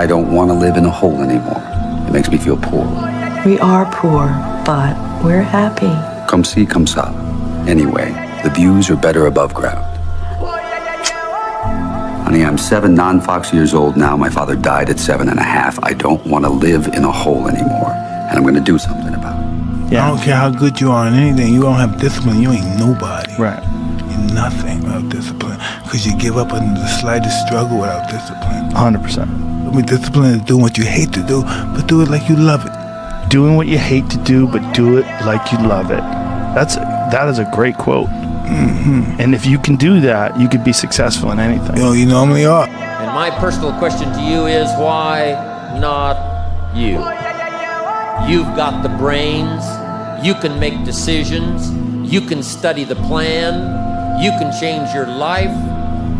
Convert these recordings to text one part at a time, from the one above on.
I don't want to live in a hole anymore. It makes me feel poor. We are poor, but we're happy. Come see, come ça. Anyway, the views are better above ground. Honey, I'm 7 non-Fox years old now. My father died at 7.5. I don't want to live in a hole anymore. And I'm going to do something about it. Yeah. I don't care how good you are in anything. You don't have discipline, you ain't nobody. Right. You're nothing without discipline. Because you give up under the slightest struggle without discipline. 100%. I mean, discipline is doing what you hate to do, but do it like you love it. Doing what you hate to do, but do it like you love it. That is a great quote. Mm-hmm. And if you can do that, you could be successful in anything. You normally are. And my personal question to you is, why not you? You've got the brains. You can make decisions. You can study the plan. You can change your life.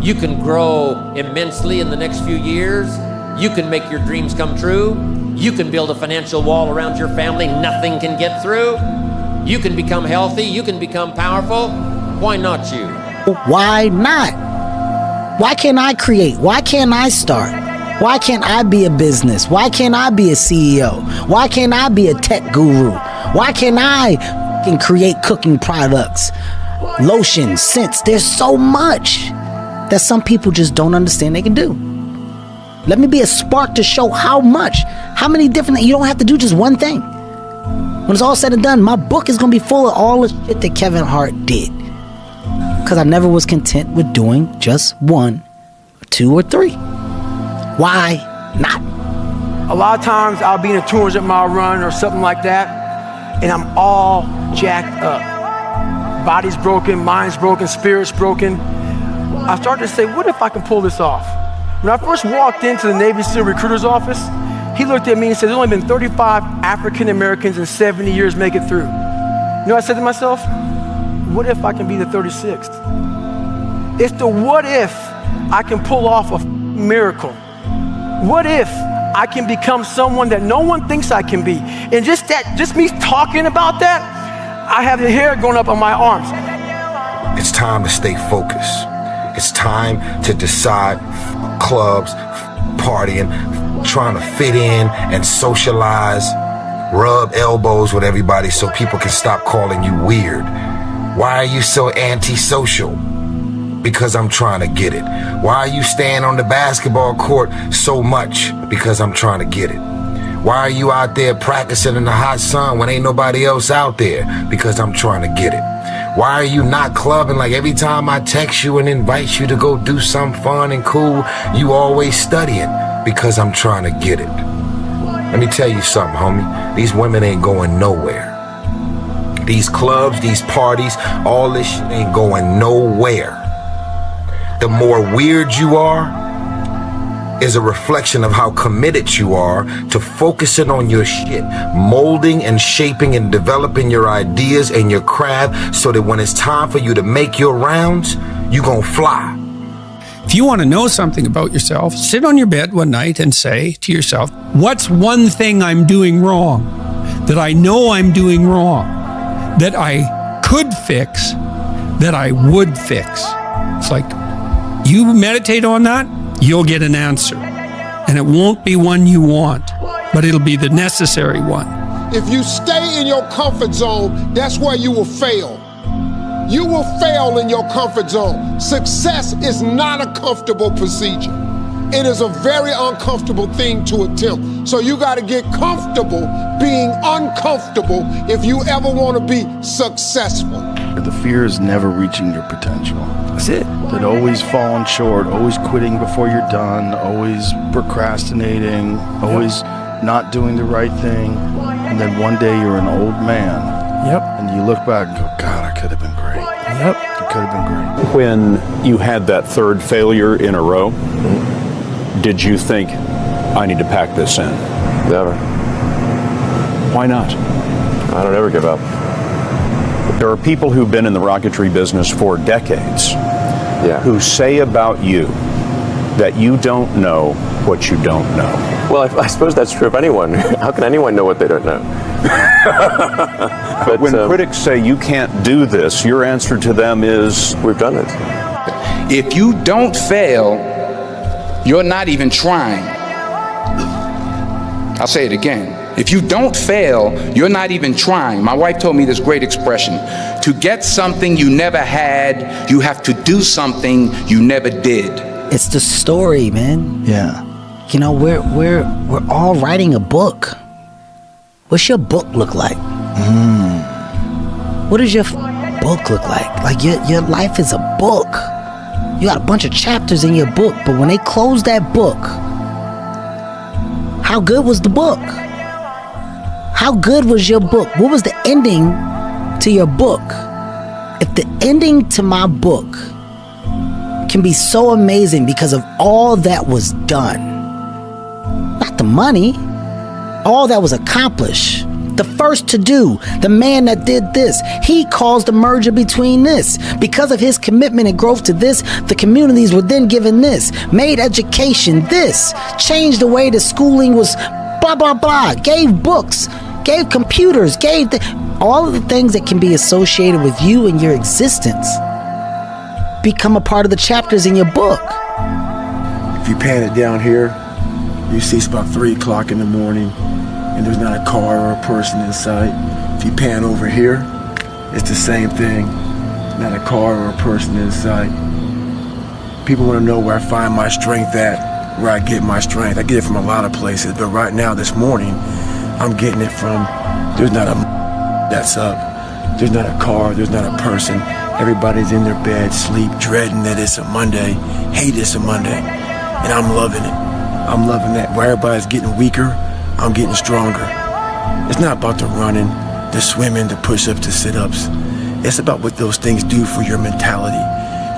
You can grow immensely in the next few years. You can make your dreams come true. You can build a financial wall around your family nothing can get through. You can become healthy. You can become powerful. Why not you? Why not? Why can't I create? Why can't I start? Why can't I be a business? Why can't I be a CEO? Why can't I be a tech guru? Why can't I create cooking products, lotions, scents? There's so much that some people just don't understand they can do. Let me be a spark to show how many different, you don't have to do just one thing. When it's all said and done, my book is going to be full of all the shit that Kevin Hart did. Because I never was content with doing just 1, 2, or 3. Why not? A lot of times I'll be in a 200-mile run or something like that, and I'm all jacked up. Body's broken, mind's broken, spirit's broken. I started to say, what if I can pull this off? When I first walked into the Navy SEAL recruiter's office, he looked at me and said, there's only been 35 African Americans in 70 years make it through. You know what I said to myself? What if I can be the 36th? It's the what if I can pull off a miracle. What if I can become someone that no one thinks I can be? And just me talking about that, I have the hair going up on my arms. It's time to stay focused. It's time to decide clubs, partying, trying to fit in and socialize, rub elbows with everybody so people can stop calling you weird. Why are you so antisocial? Because I'm trying to get it. Why are you staying on the basketball court so much? Because I'm trying to get it. Why are you out there practicing in the hot sun when ain't nobody else out there? Because I'm trying to get it. Why are you not clubbing like every time I text you and invite you to go do something fun and cool, you always studying? Because I'm trying to get it. Let me tell you something, homie. These women ain't going nowhere. These clubs, these parties, all this shit ain't going nowhere. The more weird you are is a reflection of how committed you are to focusing on your shit, molding and shaping and developing your ideas and your craft so that when it's time for you to make your rounds, you gonna fly. If you want to know something about yourself, sit on your bed one night and say to yourself, what's one thing I'm doing wrong that I know I'm doing wrong, that I could fix, that I would fix? It's like, you meditate on that, you'll get an answer. And it won't be one you want, but it'll be the necessary one. If you stay in your comfort zone, that's where you will fail. You will fail in your comfort zone. Success is not a comfortable procedure. It is a very uncomfortable thing to attempt. So you got to get comfortable being uncomfortable if you ever want to be successful. The fear is never reaching your potential. That's it. That always falling short, always quitting before you're done, always procrastinating, always not doing the right thing. And then one day you're an old man. Yep. And you look back and go, God, I could have been great. Yep. It could have been great. When you had that third failure in a row, did you think, I need to pack this in? Never. Why not? I don't ever give up. There are people who've been in the rocketry business for decades who say about you that you don't know what you don't know. Well, I suppose that's true of anyone. How can anyone know what they don't know? But when critics say you can't do this, your answer to them is, we've done it. If you don't fail, you're not even trying. I'll say it again. If you don't fail, you're not even trying. My wife told me this great expression. To get something you never had, you have to do something you never did. It's the story, man. Yeah. You know, we're all writing a book. What's your book look like? What does your book look like? Like your life is a book. You got a bunch of chapters in your book, but when they close that book, how good was the book? How good was your book? What was the ending to your book? If the ending to my book can be so amazing because of all that was done, not the money, all that was accomplished, the first to do, the man that did this, he caused the merger between this. Because of his commitment and growth to this, the communities were then given this, made education this, changed the way the schooling was blah, blah, blah, gave books, gave computers, gave all of the things that can be associated with you and your existence become a part of the chapters in your book. If you pan it down here, you see it's about 3 o'clock in the morning and there's not a car or a person in sight. If you pan over here, it's the same thing. Not a car or a person in sight. People want to know where I find my strength at, where I get my strength. I get it from a lot of places, but right now, this morning, I'm getting it from, there's not a that's up. There's not a car, there's not a person. Everybody's in their bed, sleep, dreading that it's a Monday, hate it's a Monday, and I'm loving it. I'm loving that. Where everybody's getting weaker, I'm getting stronger. It's not about the running, the swimming, the push-ups, the sit-ups. It's about what those things do for your mentality.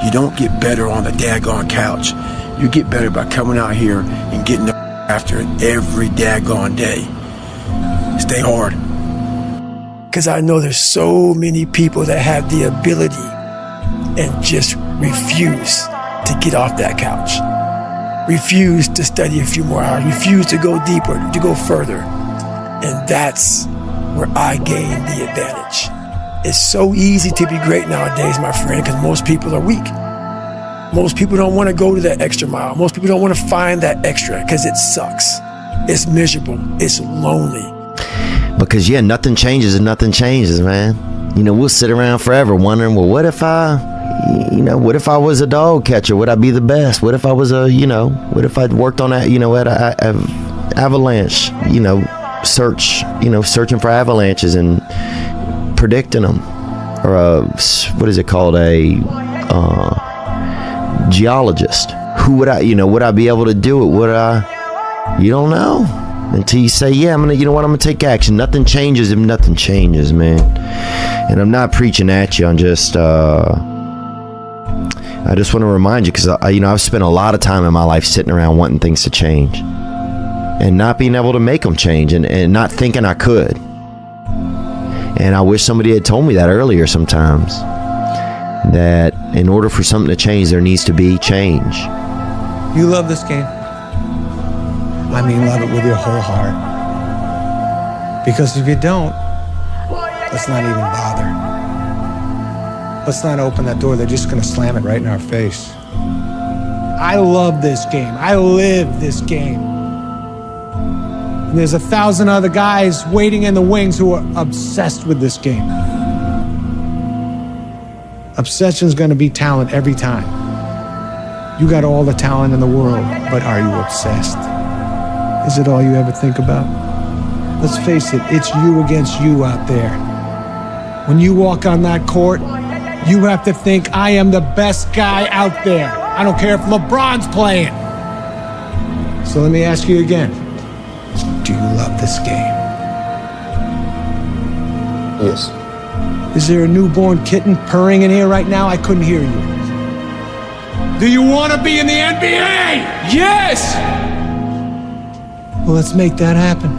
You don't get better on the daggone couch. You get better by coming out here and getting the after it every daggone day. Stay hard. Because I know there's so many people that have the ability and just refuse to get off that couch. Refuse to study a few more hours. Refuse to go deeper, to go further. And that's where I gain the advantage. It's so easy to be great nowadays, my friend, because most people are weak. Most people don't want to go to that extra mile. Most people don't want to find that extra because it sucks. It's miserable. It's lonely. Because, yeah, nothing changes and nothing changes, man. You know, we'll sit around forever wondering, well, what if I was a dog catcher? Would I be the best? What if I was what if I'd worked on that, at a avalanche, searching for avalanches and predicting them? Or what is it called? A geologist. Who would would I be able to do it? You don't know. Until you say, yeah, I'm gonna take action. Nothing changes if nothing changes, man. And I'm not preaching at you. I'm just, I just want to remind you, because I've spent a lot of time in my life sitting around wanting things to change and not being able to make them change and not thinking I could. And I wish somebody had told me that earlier sometimes, that in order for something to change, there needs to be change. You love this game. I mean, love it with your whole heart. Because if you don't, let's not even bother. Let's not open that door. They're just going to slam it right in our face. I love this game. I live this game. And there's 1,000 other guys waiting in the wings who are obsessed with this game. Obsession's going to be talent every time. You got all the talent in the world, but are you obsessed? Is it all you ever think about? Let's face it, it's you against you out there. When you walk on that court, you have to think, I am the best guy out there. I don't care if LeBron's playing. So let me ask you again. Do you love this game? Yes. Is there a newborn kitten purring in here right now? I couldn't hear you. Do you want to be in the NBA? Yes! Well, let's make that happen.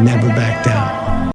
Never back down.